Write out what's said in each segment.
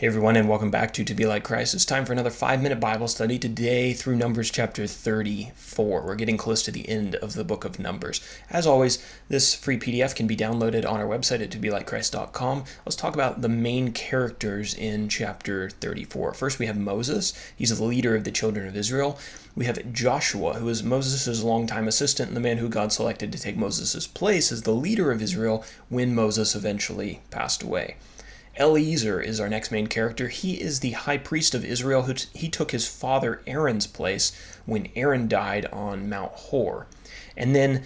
Hey everyone, and welcome back to Be Like Christ. It's time for another 5-minute Bible study today through Numbers chapter 34. We're getting close to the end of the book of Numbers. As always, this free PDF can be downloaded on our website at tobelikechrist.com. Let's talk about the main characters in chapter 34. First, we have Moses. He's the leader of the children of Israel. We have Joshua, who is Moses' longtime assistant and the man who God selected to take Moses' place as the leader of Israel when Moses eventually passed away. Eliezer is our next main character. He is the high priest of Israel. He took his father Aaron's place when Aaron died on Mount Hor. And then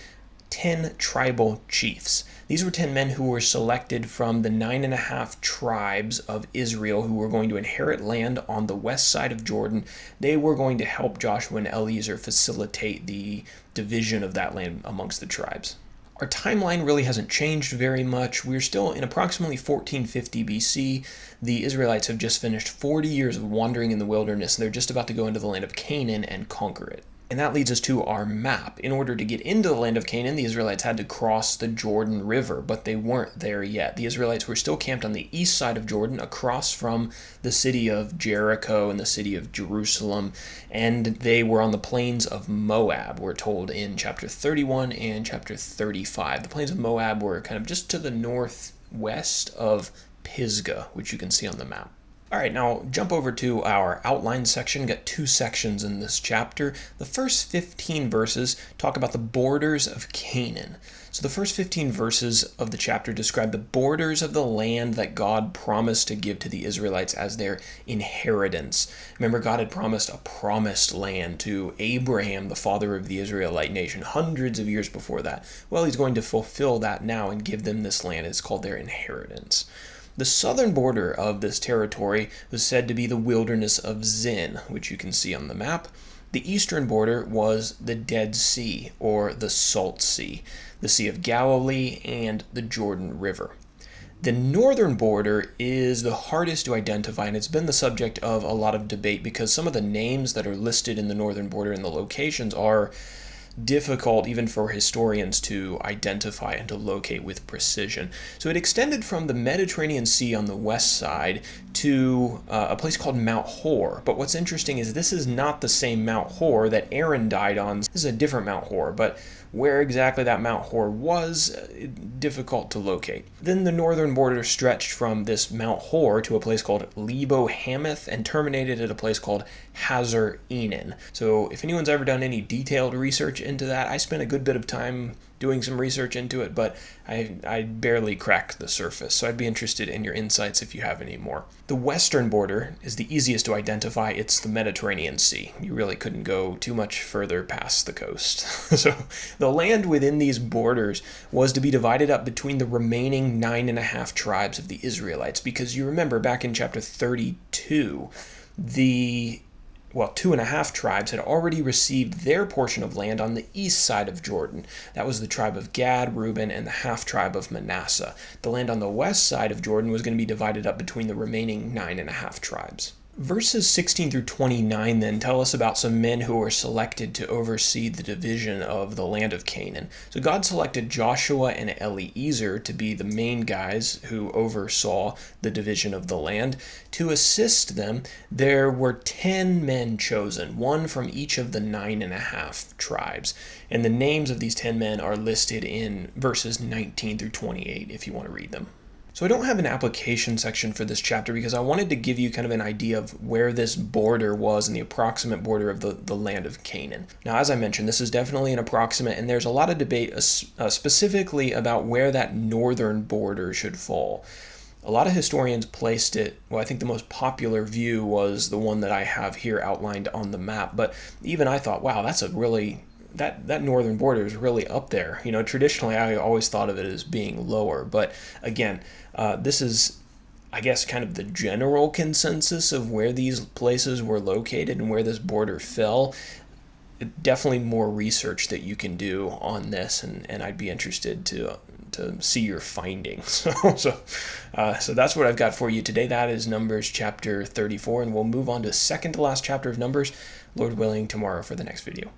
10 tribal chiefs. These were 10 men who were selected from the 9.5 tribes of Israel who were going to inherit land on the west side of Jordan. They were going to help Joshua and Eliezer facilitate the division of that land amongst the tribes. Our timeline really hasn't changed very much. We're still in approximately 1450 BC. The Israelites have just finished 40 years of wandering in the wilderness, and they're just about to go into the land of Canaan and conquer it. And that leads us to our map. In order to get into the land of Canaan, the Israelites had to cross the Jordan River, but they weren't there yet. The Israelites were still camped on the east side of Jordan, across from the city of Jericho and the city of Jerusalem, and they were on the plains of Moab, we're told in chapter 31 and chapter 35. The plains of Moab were kind of just to the northwest of Pisgah, which you can see on the map. All right, now jump over to our outline section. We've got 2 sections in this chapter. The first 15 verses talk about the borders of Canaan. So the first 15 verses of the chapter describe the borders of the land that God promised to give to the Israelites as their inheritance. Remember, God had promised a promised land to Abraham, the father of the Israelite nation, hundreds of years before that. Well, he's going to fulfill that now and give them this land. It's called their inheritance. The southern border of this territory was said to be the wilderness of Zin, which you can see on the map. The eastern border was the Dead Sea, or the Salt Sea, the Sea of Galilee, and the Jordan River. The northern border is the hardest to identify, and it's been the subject of a lot of debate because some of the names that are listed in the northern border and the locations are difficult even for historians to identify and to locate with precision. So it extended from the Mediterranean Sea on the west side to a place called Mount Hor. But what's interesting is this is not the same Mount Hor that Aaron died on. This is a different Mount Hor, but where exactly that Mount Hor was, difficult to locate. Then the northern border stretched from this Mount Hor to a place called Lebo Hamath and terminated at a place called Hazar Enan. So if anyone's ever done any detailed research into that, I spent a good bit of time doing some research into it, but I barely cracked the surface, so I'd be interested in your insights if you have any more. The western border is the easiest to identify. It's the Mediterranean Sea. You really couldn't go too much further past the coast. So the land within these borders was to be divided up between the remaining 9.5 tribes of the Israelites, because you remember back in chapter 32, 2.5 tribes had already received their portion of land on the east side of Jordan. That was the tribe of Gad, Reuben, and the half-tribe of Manasseh. The land on the west side of Jordan was going to be divided up between the remaining 9.5 tribes. Verses 16 through 29 then tell us about some men who were selected to oversee the division of the land of Canaan. So God selected Joshua and Eliezer to be the main guys who oversaw the division of the land. To assist them, there were 10 men chosen, one from each of the 9.5 tribes. And the names of these 10 men are listed in verses 19 through 28 if you want to read them. So I don't have an application section for this chapter because I wanted to give you kind of an idea of where this border was and the approximate border of the land of Canaan. Now, as I mentioned, this is definitely an approximate, and there's a lot of debate specifically about where that northern border should fall. A lot of historians placed it, I think the most popular view was the one that I have here outlined on the map, but even I thought, wow, that's a really... That northern border is really up there. You know, traditionally I always thought of it as being lower, but again, this is, I guess, kind of the general consensus of where these places were located and where this border fell. Definitely more research that you can do on this, and I'd be interested to see your findings. So that's what I've got for you today. That is Numbers chapter 34, and we'll move on to second to last chapter of Numbers, Lord willing, tomorrow for the next video.